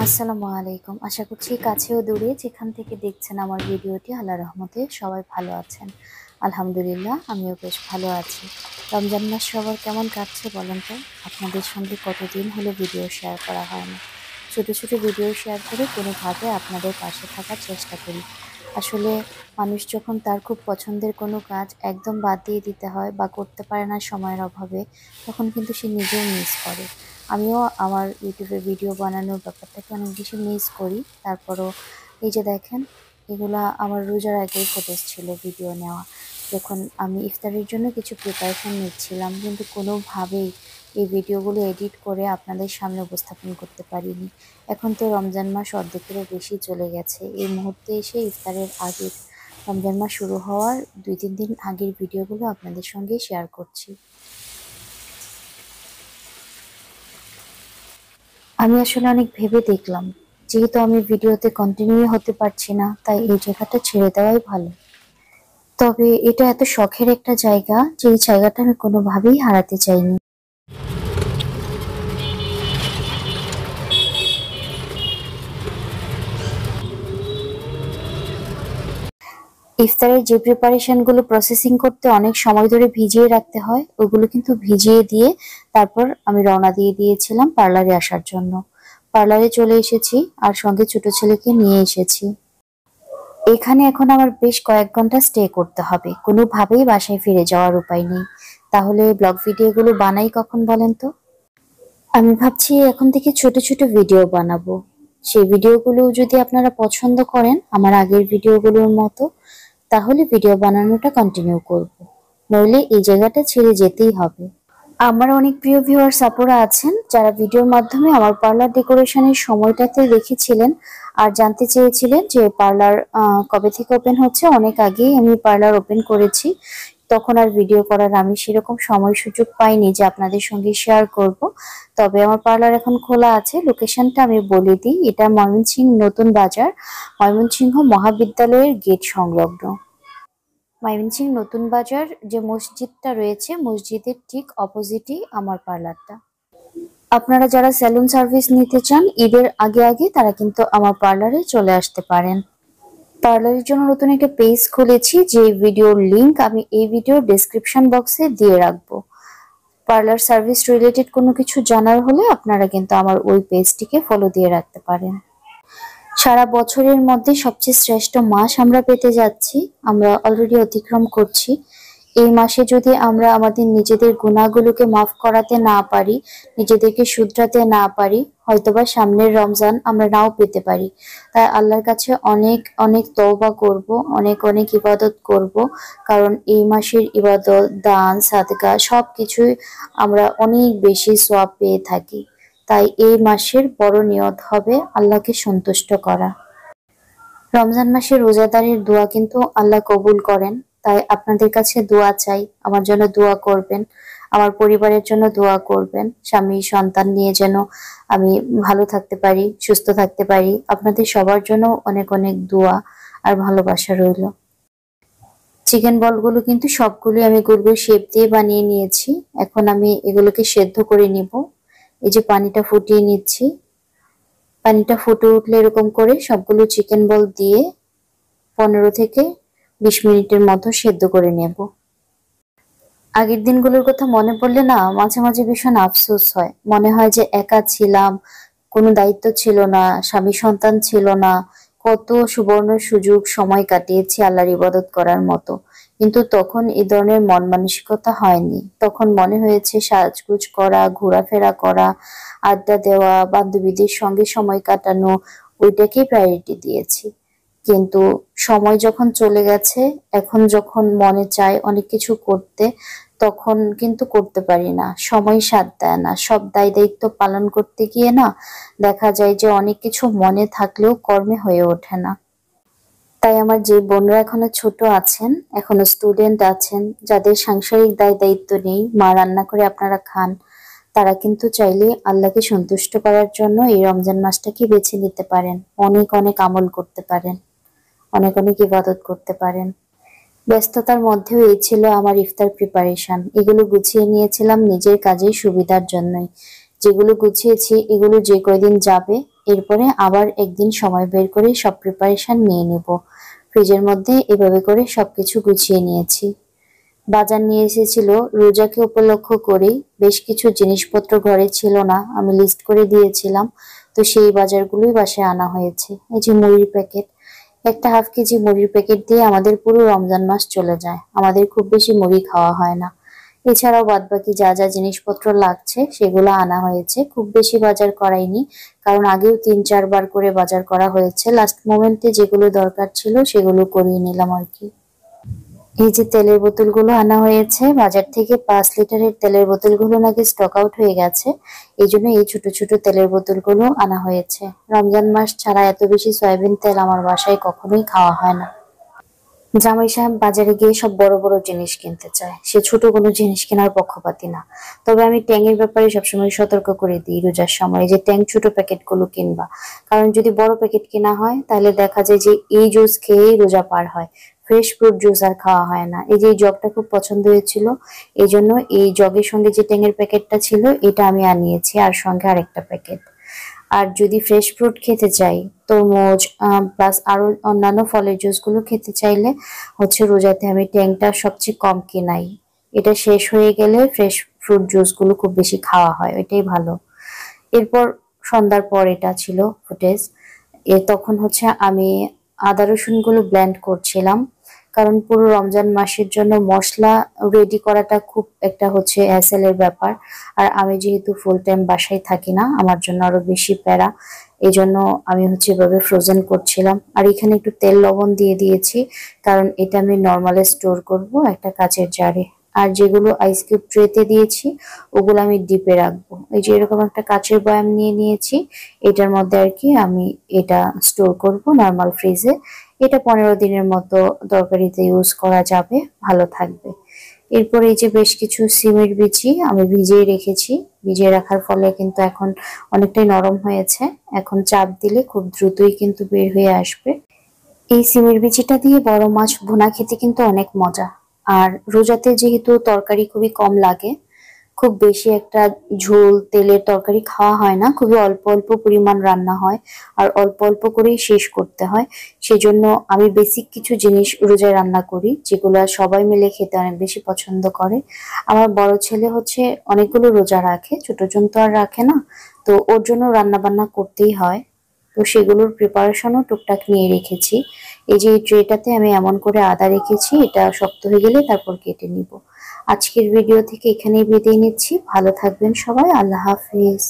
আসসালামু আলাইকুম। আশা করছি কাছে ও দূরে যেখান থেকে দেখছেন আমার ভিডিওটি আল্লাহর রহমতে সবাই ভালো আছেন। আলহামদুলিল্লাহ আমিও বেশ ভালো আছি। রমজান মাস সবার কেমন কাটছে বলেন তো? আপনাদের সঙ্গে কতদিন হলো ভিডিও শেয়ার করা হয় না। ছোট ছোট ভিডিও শেয়ার করে কোনোভাবে আপনাদের পাশে থাকার চেষ্টা করি। আসলে মানুষ যখন তার খুব পছন্দের কোনো কাজ একদম বাদ দিয়ে দিতে হয় বা করতে পারে না সময়ের অভাবে, তখন কিন্তু সে নিজেও মিস করে। আমিও আমার ইউটিউবে ভিডিও বানানোর ব্যাপারটাকে অনেক বেশি মিস করি। তারপরও এই যে দেখেন, এগুলা আমার রোজার আগের ফুটেজ ছিল ভিডিও নেওয়া। যখন আমি ইফতারের জন্য কিছু প্রিপারেশন নিচ্ছিলাম, কিন্তু কোনোভাবেই এই ভিডিওগুলো এডিট করে আপনাদের সামনে উপস্থাপন করতে পারিনি। এখন তো রমজান মাস অর্ধেকেরও বেশি চলে গেছে। এই মুহূর্তে এসে ইফতারের আগের, রমজান মাস শুরু হওয়ার 2-3 দিন আগের ভিডিওগুলো আপনাদের সঙ্গে শেয়ার করছি। আমি আসলে অনেক ভেবে দেখলাম, যেহেতু আমি ভিডিওতে কন্টিনিউ হতে পারছি না, তাই এই জায়গাটা ছেড়ে দেওয়াই ভালো। তবে এটা এত শখের একটা জায়গা যে এই জায়গাটা আমি কোনোভাবেই হারাতে চাইনি। ইফতারের যে প্রিপারেশনগুলো প্রসেসিং করতে অনেক সময় ধরে ভিজিয়ে রাখতে হয়, ওগুলো কিন্তু ভিজিয়ে দিয়ে তারপর আমি রওনা দিয়ে দিয়েছিলাম পার্লারে আসার জন্য। পার্লারে চলে এসেছি আর সঙ্গে ছোট ছেলেকে নিয়ে এসেছি। এখানে এখন আমার বেশ কয়েক ঘন্টা স্টে করতে হবে, কোনোভাবেই বাসায় ফিরে যাওয়ার উপায় নেই। তাহলে ব্লগ ভিডিওগুলো বানাই কখন বলেন তো? আমি ভাবছি এখন থেকে ছোট ছোট ভিডিও বানাবো। সেই ভিডিওগুলো যদি আপনারা পছন্দ করেন আমার আগের ভিডিওগুলোর মতো, তাহলে ভিডিও বানানোটা কন্টিনিউ করব। নইলে এই জায়গাটা ছেড়ে যেতেই হবে। আমার অনেক প্রিয় ভিউয়ার্স আপুরা আছেন যারা ভিডিওর মাধ্যমে আমার পার্লার ডেকোরেশনের সময়টাতে দেখেছিলেন আর জানতে চেয়েছিলেন যে পার্লার কবে থেকে ওপেন হচ্ছে। অনেক আগেই আমি পার্লার ওপেন করেছি, তখন আর ভিডিও করার আমি সেরকম সময় সুযোগ পাইনি যে আপনাদের সঙ্গে শেয়ার করব। তবে আমার পার্লার এখন খোলা আছে। লোকেশনটা আমি বলে দিই, এটা ময়মনসিংহ নতুন বাজার, ময়মনসিংহ মহাবিদ্যালয়ের গেট সংলগ্ন। ময়মনসিংহ নতুন বাজার যে মসজিদটা রয়েছে, মসজিদের ঠিক অপোজিটেই আমার পার্লারটা। আপনারা যারা সেলুন সার্ভিস নিতে চান ঈদের আগে আগে, তারা কিন্তু আমার পার্লারে চলে আসতে পারেন। পার্লারের জন্য নতুন একটা পেজ খুলেছি, যে ভিডিওর লিংক আমি এই ভিডিওর ডেসক্রিপশন বক্সে দিয়ে রাখবো। পার্লার সার্ভিস রিলেটেড কোনো কিছু জানার হলে আপনারা কিন্তু আমার ওই পেজটিকে ফলো দিয়ে রাখতে পারেন। সারা বছরের মধ্যে সবচেয়ে শ্রেষ্ঠ মাস আমরা পেতে যাচ্ছি, আমরা অলরেডি অতিক্রম করছি। এই মাসে যদি আমরা আমাদের নিজেদের গুনাহগুলোকে মাফ করাতে না পারি, নিজেদেরকে শুধরাতে না পারি, হয়তোবা সামনের রমজান আমরা নাও পেতে পারি। তাই আল্লাহর কাছে অনেক অনেক তওবা করব, অনেক অনেক ইবাদত করব, কারণ এই মাসের ইবাদত, দান, সাদকা সবকিছুই আমরা অনেক বেশি সওয়াব পেয়ে থাকি। তাই এই মাসের বড় নিয়ত হবে আল্লাহকে সন্তুষ্ট করা। রমজান মাসে রোজাদারের দোয়া কিন্তু আল্লাহ কবুল করেন। তাই আপনাদের কাছে দোয়া চাই, আমার জন্য দোয়া করবেন, আমার পরিবারের জন্য দোয়া করবেন। স্বামী সন্তান নিয়ে যেন আমি ভালো থাকতে পারি, সুস্থ থাকতে পারি। আপনাদের সবার জন্য অনেক অনেক দোয়া আর ভালোবাসা রইল। চিকেন বলগুলো কিন্তু সবগুলোই আমি গোল গোল শেপ দিয়ে বানিয়ে নিয়েছি। এখন আমি এগুলোকে সেদ্ধ করে নিব। এই যে পানিটা ফুটিয়ে নিচ্ছি, পানিটা ফুটে উঠলে এরকম করে সবগুলো চিকেন বল দিয়ে 15 থেকে 20 মিনিটের মতো সেদ্ধ করে নেব। আগের দিনগুলোর কথা মনে পড়লে না মাঝে মাঝে ভীষণ আফসোস হয়, মনে হয় যে একা ছিলাম, কোনো দায়িত্ব ছিল না, স্বামী সন্তান ছিল না, কত সুবর্ণ সুযোগ সময় কাটিয়েছি আল্লাহর ইবাদত করার মতো। কিন্তু তখন এই ধরনের মন মানসিকতা হয়নি। তখন মনে হয়েছে সাজগুজ করা, ঘোরাফেরা করা, আড্ডা দেওয়া, বান্ধবীদের সঙ্গে সময় কাটানো, ওইটাকেই প্রায়োরিটি দিয়েছি। কিন্তু সময় যখন চলে গেছে, এখন যখন মনে চায় অনেক কিছু করতে, তখন কিন্তু করতে পারি না, সময় সাথ দেয় না। সব দায় দায়িত্ব পালন করতে গিয়ে না দেখা যায় যে অনেক কিছু মনে থাকলেও কর্মে হয়ে ওঠে না। তাই আমার যে বোনরা এখনো ছোট আছেন, এখনো স্টুডেন্ট আছেন, যাদের সাংসারিক দায় দায়িত্ব নেই, মা রান্না করে আপনারা খান, তারা কিন্তু চাইলে আল্লাহকে সন্তুষ্ট করার জন্য এই রমজান মাসটাকে বেছে নিতে পারেন। অনেক অনেক আমল করতে পারেন, অনেক অনেক ইবাদত করতে পারেন। ব্যস্ততার মধ্যেও এই ছিল আমার ইফতার প্রিপারেশন। এগুলো গুছিয়ে নিয়েছিলাম নিজের কাজের সুবিধার জন্যই। যেগুলো গুছিয়েছি এগুলো যে কয়দিন যাবে এরপরে আবার একদিন সময় বের করে সব প্রিপারেশন নিয়ে নেব। ফ্রিজের মধ্যে এভাবে করে সবকিছু গুছিয়ে নিয়েছি। বাজার নিয়ে এসেছিল রোজাকে উপলক্ষ করেই। বেশ কিছু জিনিসপত্র ঘরে ছিল না, আমি লিস্ট করে দিয়েছিলাম, তো সেই বাজারগুলোই বাসায় আনা হয়েছে। এই যে মুড়ির প্যাকেট, একটা হাফ কেজি মুড়ির প্যাকেট দিয়ে আমাদের পুরো রমজান মাস চলে যায়। আমাদের খুব বেশি মুড়ি খাওয়া হয় না। এছাড়াও বাদবাকি যা যা জিনিসপত্র লাগছে সেগুলো আনা হয়েছে, খুব বেশি বাজার করাইনি, কারণ আগেও 3-4 বার করে বাজার করা হয়েছে। লাস্ট মোমেন্টে যেগুলো দরকার ছিল সেগুলো করিয়ে নিলাম আর কি। এই যে তেলের বোতলগুলো আনা হয়েছে বাজার থেকে, 5 লিটারের তেলের বোতলগুলো নাকি স্টক আউট হয়ে গেছে, এই জন্য এই ছোট ছোট তেলের বোতলগুলো আনা হয়েছে। রমজান মাস ছাড়া এত বেশি সয়াবিন তেল আমার বাসায় কখনোই খাওয়া হয় না। জামাই সাহেব বাজারে গিয়ে সব বড় বড় জিনিস কিনতে চায়, সে ছোট কোনো জিনিস কেনার পক্ষপাতী না। তবে আমি ট্যাংয়ের ব্যাপারে সবসময় সতর্ক করে দিই রোজার সময়, যে ট্যাং ছোট প্যাকেটগুলো কিনবা, কারণ যদি বড় প্যাকেট কেনা হয় তাহলে দেখা যায় যে এই জুস খেয়েই রোজা পার হয়, ফ্রেশ ফ্রুট জুস আর খাওয়া হয় না। এই যে এই জগটা খুব পছন্দ হয়েছিল, এই জন্য এই জগের সঙ্গে যে ট্যাংয়ের প্যাকেটটা ছিল এটা আমি আনিয়েছি, আর সঙ্গে আরেকটা প্যাকেট। আর যদি ফ্রেশ ফ্রুট খেতে চাই, তরমুজ প্লাস আরো অন্যান্য ফলের জুসগুলো খেতে চাইলে হচ্ছে রোজাতে আমি ট্যাংটা সবচেয়ে কম কেনাই। এটা শেষ হয়ে গেলে ফ্রেশ ফ্রুট জুসগুলো খুব বেশি খাওয়া হয়, ওইটাই ভালো। এরপর সন্ধ্যার পর এটা ছিল ফুটেজ। তখন হচ্ছে আমি আদা রসুনগুলো ব্লেন্ড করছিলাম, কারণ পুরো রমজান মাসের জন্য মশলা রেডি করাটা খুব একটা হচ্ছে হ্যাসেলের ব্যাপার। আর আমি যেহেতু ফুল টাইম বাসায় থাকি না, আমার জন্য আরো বেশি প্যারা। এই জন্য আমি হচ্ছে এভাবে ফ্রোজেন করছিলাম। আর এখানে একটু তেল লবণ দিয়ে দিয়েছি, কারণ এটা আমি নর্মালে স্টোর করব একটা কাচের জারে। আর যেগুলো আইস কিউব ট্রেতে দিয়েছি ওগুলো আমি ডিপে রাখবো। এই যে এরকম একটা কাচের বয়াম নিয়ে নিয়েছি, এটার মধ্যে আর কি আমি এটা স্টোর করব নর্মাল ফ্রিজে। এটা 15 দিনের মতো তরকারিতে ইউজ করা যাবে, ভালো থাকবে। এরপর এই যে বেশ কিছু সিমের বিচি আমি ভিজিয়ে রেখেছি। ভিজিয়ে রাখার ফলে কিন্তু এখন অনেকটাই নরম হয়েছে, এখন চাপ দিলে খুব দ্রুতই কিন্তু বের হয়ে আসবে। এই সিমের বিচিটা দিয়ে বড় মাছ ভুনা খেতে কিন্তু অনেক মজা। আর রোজাতে যেহেতু তরকারি খুবই কম লাগে, খুব বেশি একটা ঝোল তেলের তরকারি খাওয়া হয় না, খুবই অল্প অল্প পরিমাণ রান্না হয়, আর অল্প অল্প করেই শেষ করতে হয়। সেজন্য আমি বেসিক কিছু জিনিস রোজায় রান্না করি, যেগুলো সবাই মিলে খেতে অনেক বেশি পছন্দ করে। আমার বড় ছেলে হচ্ছে অনেকগুলো রোজা রাখে, ছোটজন তো আর রাখে না, তো ওর জন্য রান্না বান্না করতেই হয়। তো সেগুলোর প্রিপারেশনও টুকটাক নিয়ে রেখেছি। এই যে এই ট্রেটাতে আমি এমন করে আদা রেখেছি, এটা শক্ত হয়ে গেলে তারপর কেটে নিব। আজকের ভিডিও থেকে এখানেই বিদায় নিচ্ছি। ভালো থাকবেন সবাই, আল্লাহ হাফিজ।